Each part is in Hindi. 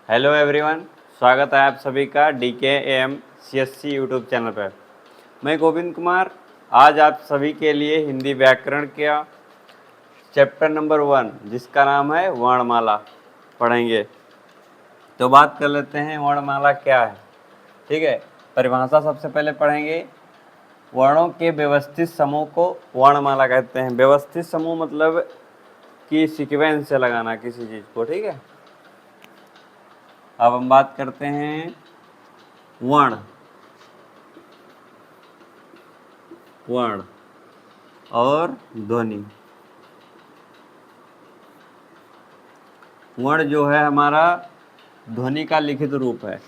हेलो एवरीवन, स्वागत है आप सभी का DKAM CSC यूट्यूब चैनल पर। मैं गोविंद कुमार आज आप सभी के लिए हिंदी व्याकरण का चैप्टर नंबर 1 जिसका नाम है वर्णमाला पढ़ेंगे। तो बात कर लेते हैं वर्णमाला क्या है। ठीक है, परिभाषा सबसे पहले पढ़ेंगे। वर्णों के व्यवस्थित समूह को वर्णमाला कहते हैं। व्यवस्थित समूह मतलब कि सीक्वेंस से लगाना किसी चीज़ को। ठीक है, अब हम बात करते हैं वर्ण वर्ण और ध्वनि। वर्ण जो है हमारा ध्वनि का लिखित रूप है।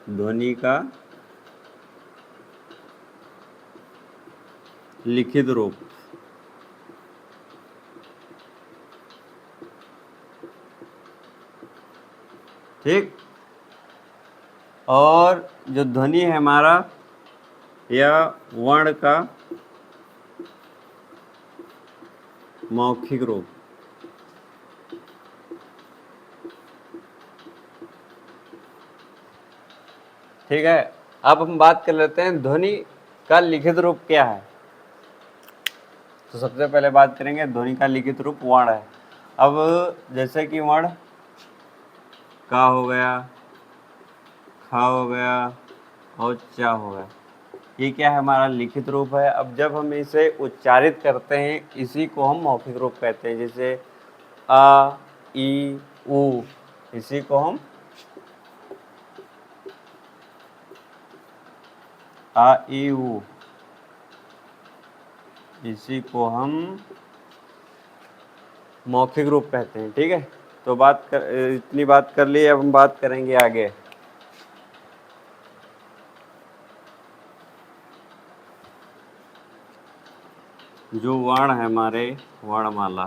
ध्वनि का लिखित रूप। ठीक, और जो ध्वनि है हमारा यह वर्ण का मौखिक रूप। ठीक है, अब हम बात कर लेते हैं ध्वनि का लिखित रूप क्या है। तो सबसे पहले बात करेंगे ध्वनि का लिखित रूप वर्ण है। अब जैसे कि वर्ण का हो गया, खा हो गया और चा हो गया, ये क्या है हमारा लिखित रूप है। अब जब हम इसे उच्चारित करते हैं इसी को हम मौखिक रूप कहते हैं। जैसे आ, ई, उ, इसी को हम आ, ई, उ, इसी को हम मौखिक रूप कहते हैं। ठीक है, तो इतनी बात कर ली। अब हम बात करेंगे आगे। जो वर्ण है हमारे वर्णमाला,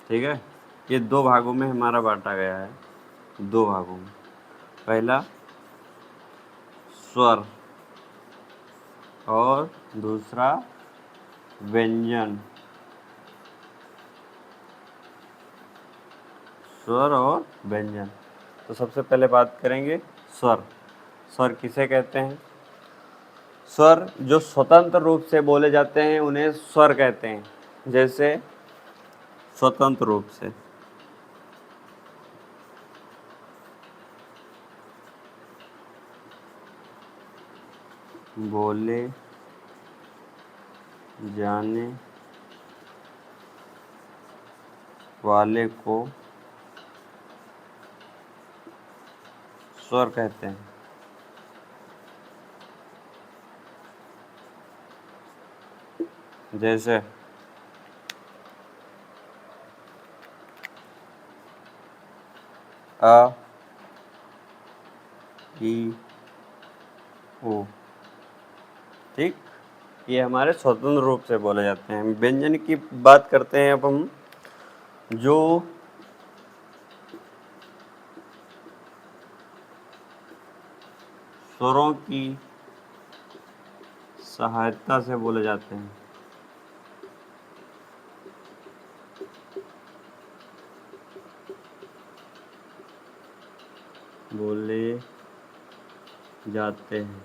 ठीक है, ये दो भागों में हमारा बांटा गया है। दो भागों में, पहला स्वर और दूसरा व्यंजन। स्वर और व्यंजन। तो सबसे पहले बात करेंगे स्वर। स्वर किसे कहते हैं? स्वर जो स्वतंत्र रूप से बोले जाते हैं उन्हें स्वर कहते हैं। जैसे स्वतंत्र रूप से बोले जाने वाले को स्वर कहते हैं। जैसे अ, ई, उ। ठीक, ये हमारे स्वतंत्र रूप से बोले जाते हैं। व्यंजन की बात करते हैं अब हम। जो स्वरों की सहायता से बोले जाते हैं। बोले जाते हैं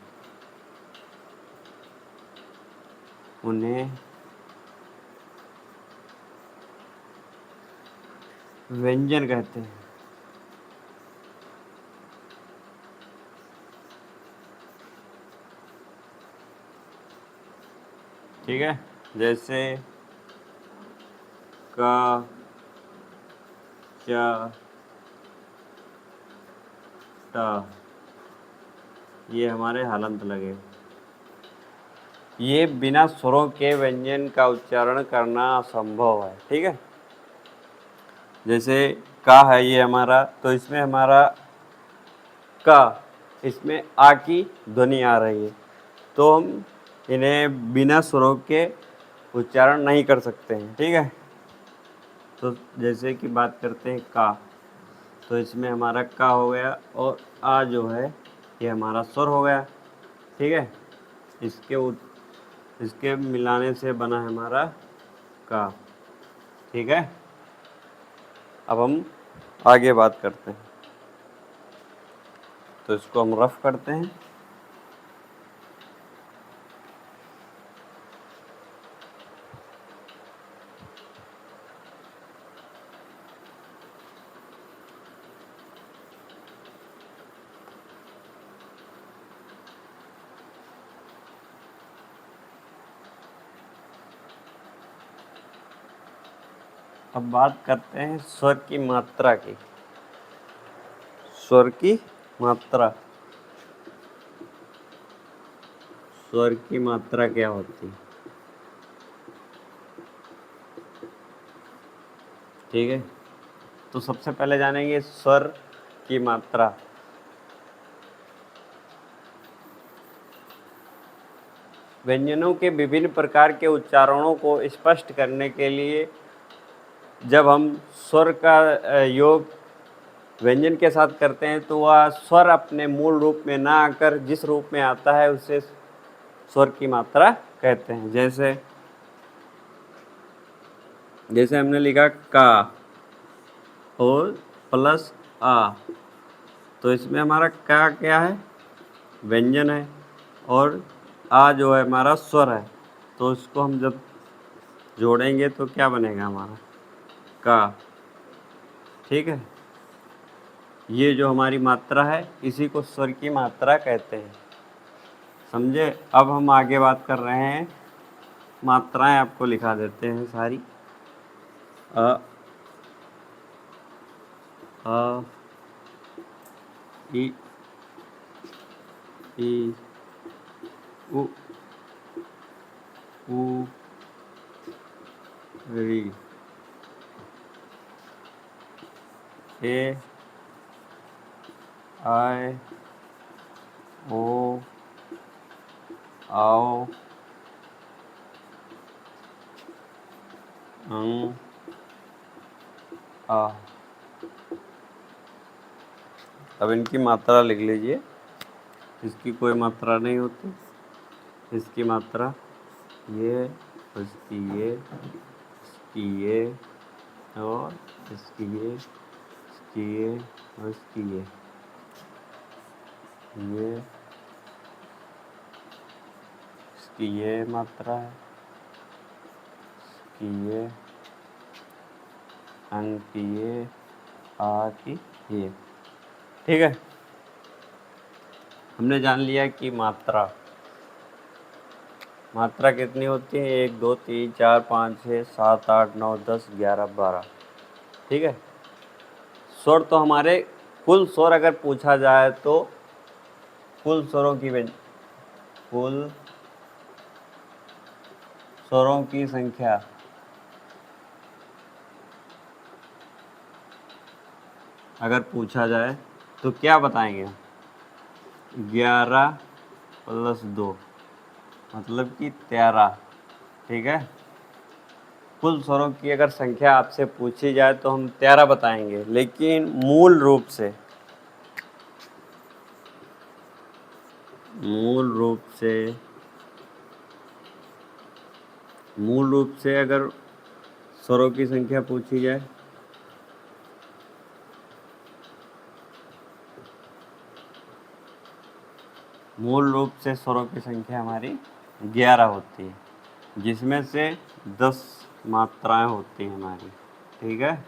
उन्हें व्यंजन कहते हैं। ठीक है, जैसे का, चा, टा, ये हमारे हलंत लगे। ये बिना स्वरों के व्यंजन का उच्चारण करना असंभव है। ठीक है, जैसे का है ये हमारा, तो इसमें हमारा का, इसमें आ की ध्वनि आ रही है, तो हम इन्हें बिना स्वरों के उच्चारण नहीं कर सकते हैं। ठीक है, तो जैसे कि बात करते हैं का, तो इसमें हमारा का हो गया और आ जो है ये हमारा स्वर हो गया। ठीक है, इसके मिलाने से बना है हमारा का। ठीक है, अब हम आगे बात करते हैं, तो इसको हम रफ करते हैं। अब बात करते हैं स्वर की मात्रा की। स्वर की मात्रा, स्वर की मात्रा क्या होती है? ठीक है, तो सबसे पहले जानेंगे स्वर की मात्रा। व्यंजनों के विभिन्न प्रकार के उच्चारणों को स्पष्ट करने के लिए जब हम स्वर का योग व्यंजन के साथ करते हैं तो वह स्वर अपने मूल रूप में ना आकर जिस रूप में आता है उसे स्वर की मात्रा कहते हैं। जैसे हमने लिखा का और प्लस आ, तो इसमें हमारा का क्या है? व्यंजन है, और आ जो है हमारा स्वर है। तो इसको हम जब जोड़ेंगे तो क्या बनेगा हमारा? का। ठीक है, ये जो हमारी मात्रा है इसी को स्वर की मात्रा कहते हैं। समझे? अब हम आगे बात कर रहे हैं, मात्राएं आपको लिखा देते हैं सारी। अ आ इ ई उ ऊ री ए आय ओ आओ अंग आ। अब इनकी मात्रा लिख लीजिए। इसकी कोई मात्रा नहीं होती। इसकी मात्रा ये, इसकी ये और इसकी ये और इसकी ये इसकी ये मात्रा है, इसकी ये, अंग की ये, आ की ये। ठीक है, हमने जान लिया कि मात्रा कितनी होती है? 1 2 3 4 5 6 7 8 9 10 11 12। ठीक है, स्वर तो हमारे कुल स्वर अगर पूछा जाए तो कुल स्वरों की संख्या अगर पूछा जाए तो क्या बताएंगे? 11 + 2 मतलब कि 13। ठीक है, कुल स्वरों की अगर संख्या आपसे पूछी जाए तो हम 13 बताएंगे, लेकिन मूल रूप से अगर स्वरों की संख्या पूछी जाए मूल रूप से स्वरों की संख्या हमारी 11 होती है, जिसमें से 10 मात्राएं होती हैं हमारी। ठीक है,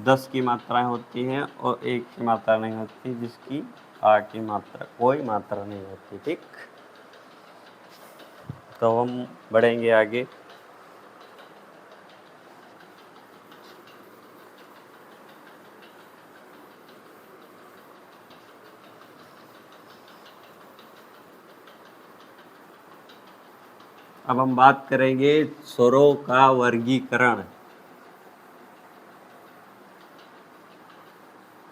10 की मात्राएं होती हैं और 1 की मात्रा नहीं होती, जिसकी आ की मात्रा कोई मात्रा नहीं होती। ठीक, तो हम बढ़ेंगे आगे। अब हम बात करेंगे स्वरों का वर्गीकरण।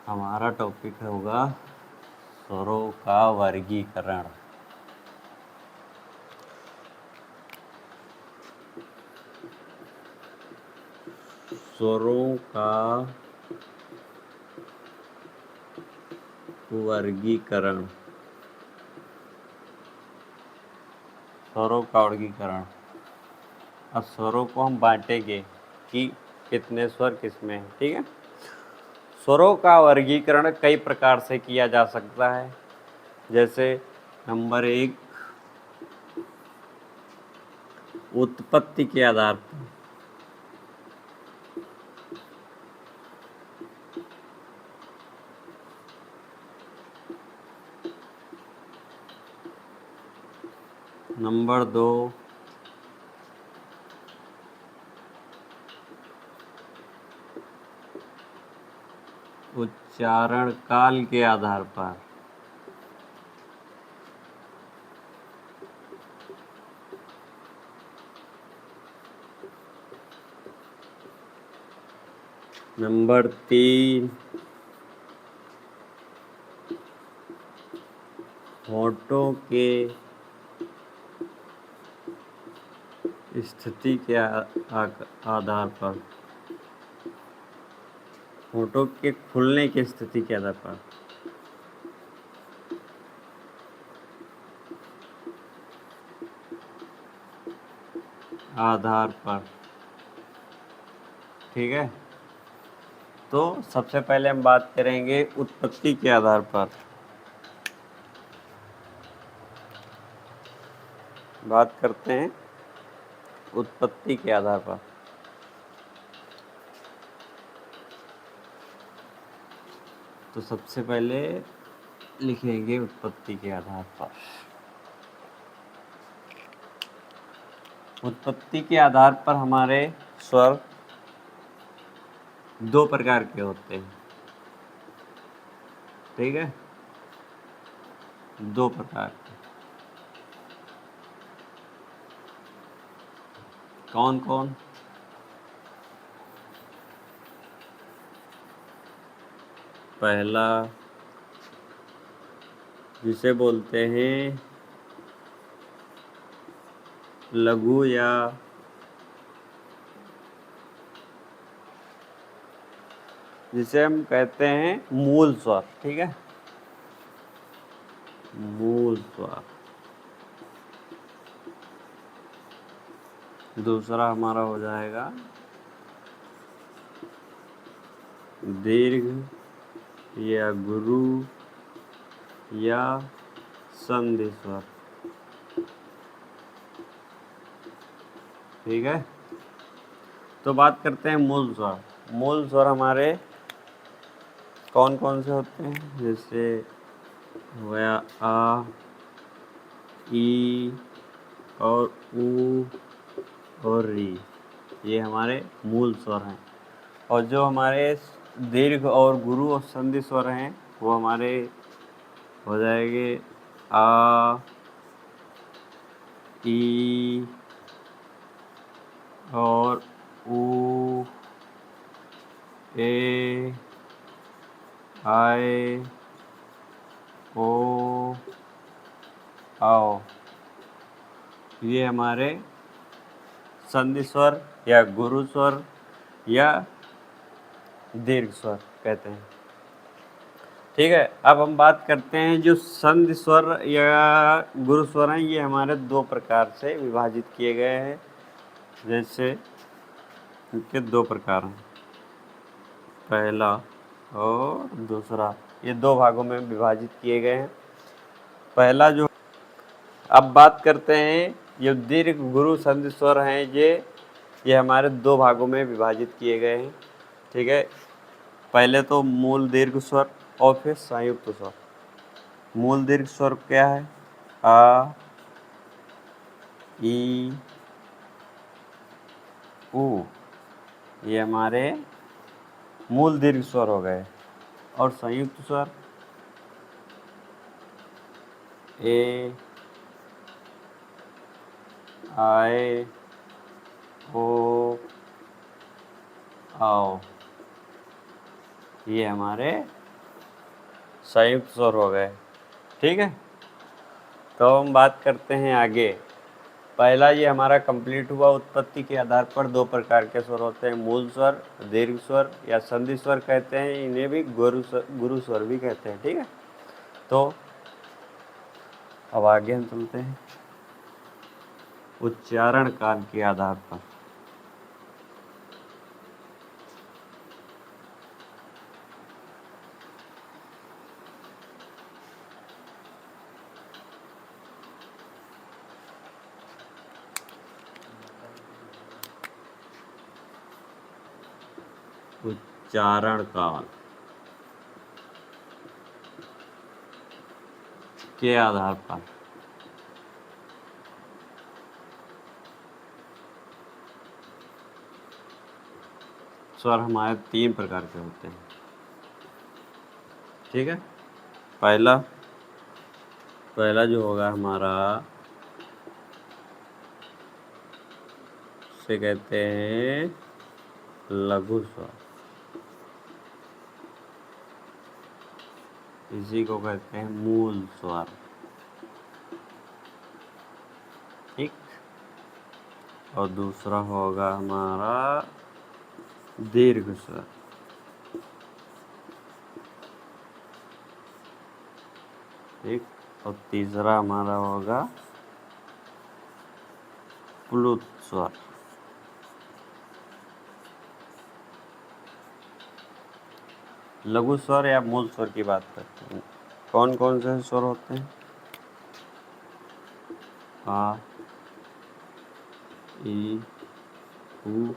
हमारा टॉपिक होगा स्वरों का वर्गीकरण। स्वरों का वर्गीकरण। स्वरों का वर्गीकरण। अब स्वरों को हम बांटेंगे कि कितने स्वर किसमें है। ठीक है, स्वरों का वर्गीकरण कई प्रकार से किया जा सकता है। जैसे नंबर 1, उत्पत्ति के आधार पर। नंबर 2, उच्चारण काल के आधार पर। नंबर 3, होठों के स्थिति के आधार पर, होठों के खुलने की स्थिति के आधार पर। आधार पर, ठीक है। तो सबसे पहले हम बात करेंगे उत्पत्ति के आधार पर। बात करते हैं उत्पत्ति के आधार पर। तो सबसे पहले लिखेंगे उत्पत्ति के आधार पर। उत्पत्ति के आधार पर हमारे स्वर दो प्रकार के होते हैं। ठीक है, दो प्रकार के। कौन कौन? पहला जिसे बोलते हैं लघु या जिसे हम कहते हैं मूल स्वर। ठीक है, मूल स्वर। दूसरा हमारा हो जाएगा दीर्घ या गुरु या संधि स्वर। ठीक है, तो बात करते हैं मूल स्वर। मूल स्वर हमारे कौन कौन से होते हैं? जैसे हुआ आ, ई और ऊ और री, ये हमारे मूल स्वर हैं। और जो हमारे दीर्घ और गुरु और संधि स्वर हैं वो हमारे हो जाएंगे आ, ई और ऊ, ए, आए, ओ, आओ। ये हमारे संधि स्वर या गुरु स्वर या दीर्घ स्वर कहते हैं। ठीक है, अब हम बात करते हैं जो संधि स्वर या गुरु स्वर हैं, ये हमारे दो प्रकार से विभाजित किए गए हैं। जैसे इनके दो प्रकार हैं, पहला और दूसरा, ये दो भागों में विभाजित किए गए हैं। पहला जो, अब बात करते हैं जो दीर्घ गुरु संधि स्वर हैं, ये हमारे दो भागों में विभाजित किए गए हैं। ठीक है, पहले तो मूल दीर्घ स्वर और फिर संयुक्त स्वर। मूल दीर्घ स्वर क्या है? आ, ई, ऊ, ये हमारे मूल दीर्घ स्वर हो गए। और संयुक्त स्वर ए, आए, ओ, आओ, ये हमारे संयुक्त स्वर हो गए। ठीक है, तो हम बात करते हैं आगे। पहला ये हमारा कंप्लीट हुआ। उत्पत्ति के आधार पर दो प्रकार के स्वर होते हैं, मूल स्वर, दीर्घ स्वर या संधि स्वर कहते हैं। इन्हें भी गुरु स्वर भी कहते हैं। ठीक है, तो अब आगे हम चलते हैं उच्चारण काल के आधार पर। उच्चारण काल के आधार पर स्वर हमारे 3 प्रकार के होते हैं। ठीक है, पहला जो होगा हमारा, उसे कहते हैं लघु स्वर, इसी को कहते हैं मूल स्वर। ठीक, और दूसरा होगा हमारा दीर्घ स्वर। ठीक, और तीसरा हमारा होगा प्लुत स्वर। लघु स्वर या मूल स्वर की बात करते हैं। कौन कौन से स्वर होते हैं? आ, ई, उ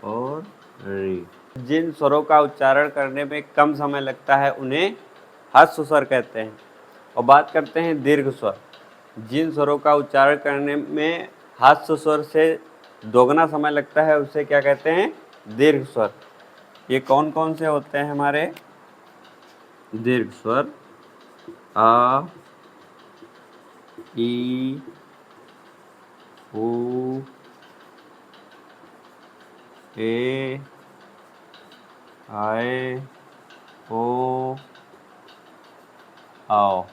और री। जिन स्वरों का उच्चारण करने में कम समय लगता है उन्हें ह्रस्व स्वर कहते हैं। और बात करते हैं दीर्घ स्वर। जिन स्वरों का उच्चारण करने में ह्रस्व स्वर से दोगुना समय लगता है उसे क्या कहते हैं? दीर्घ स्वर। ये कौन कौन से होते हैं हमारे दीर्घ स्वर? आ, ई, उ, ए, आए, ओ, आओ।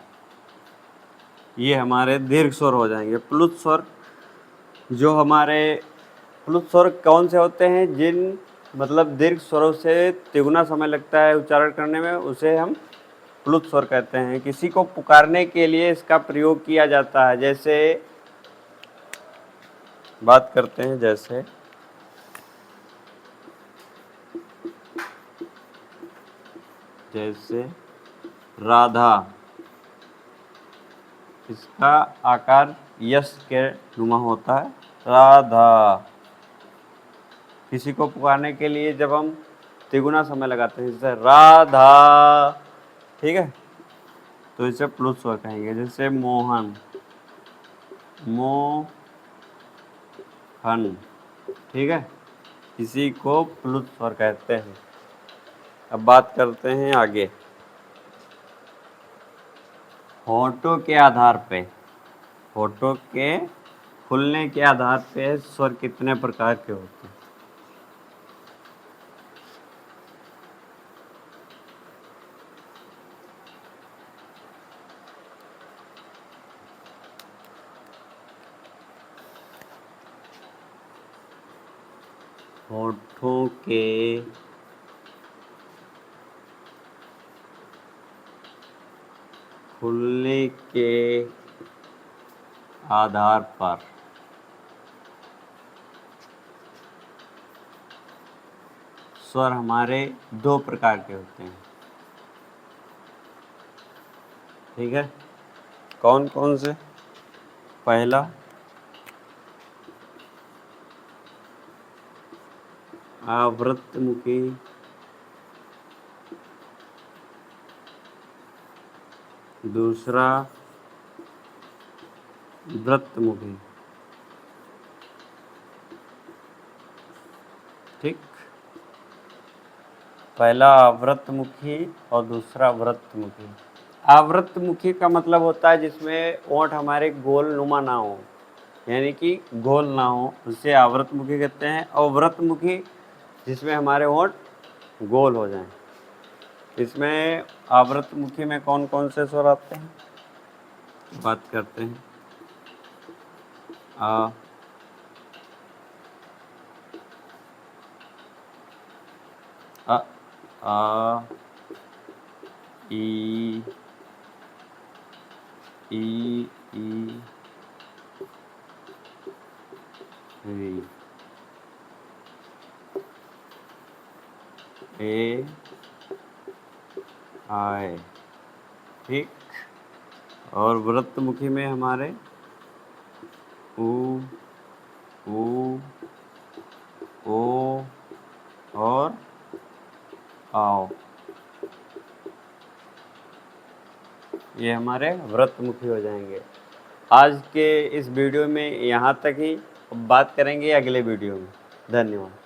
ये हमारे दीर्घ स्वर हो जाएंगे। प्लुत स्वर, जो हमारे प्लुत स्वर कौन से होते हैं? जिन मतलब दीर्घ स्वरों से तिगुना समय लगता है उच्चारण करने में, उसे हम प्लुत स्वर कहते हैं। किसी को पुकारने के लिए इसका प्रयोग किया जाता है। जैसे बात करते हैं, जैसे राधा, इसका आकार यश के नुमा होता है, राधा। किसी को पुकारने के लिए जब हम तिगुना समय लगाते हैं, जैसे राधा, ठीक है, तो इसे प्लुत स्वर कहेंगे। जैसे मोहन, मोहन, ठीक है, इसी को प्लुत स्वर कहते हैं। अब बात करते हैं आगे। होठों के आधार पे, होठों के खुलने के आधार पे स्वर कितने प्रकार के होते हैं? होठों के खुलने के आधार पर स्वर हमारे 2 प्रकार के होते हैं। ठीक है, कौन कौन से? पहला आवृतमुखी, दूसरा वृत्तमुखी। ठीक, पहला आवृतमुखी और दूसरा वृत्तमुखी। आवृतमुखी का मतलब होता है जिसमें ओंठ हमारे गोल नुमा ना हो, यानी कि गोल ना हो, उसे आवृतमुखी कहते हैं। और वृत्तमुखी जिसमें हमारे ओंठ गोल हो जाएं। इसमें आवृतमुखी में कौन कौन से स्वर आते हैं? बात करते हैं। आ, अ, आ, ई, ई, री, ए, आए। ठीक, और वृत्तमुखी में हमारे उ, ऊ, ओ और आओ। ये हमारे व्रतमुखी हो जाएंगे। आज के इस वीडियो में यहाँ तक ही, बात करेंगे अगले वीडियो में। धन्यवाद।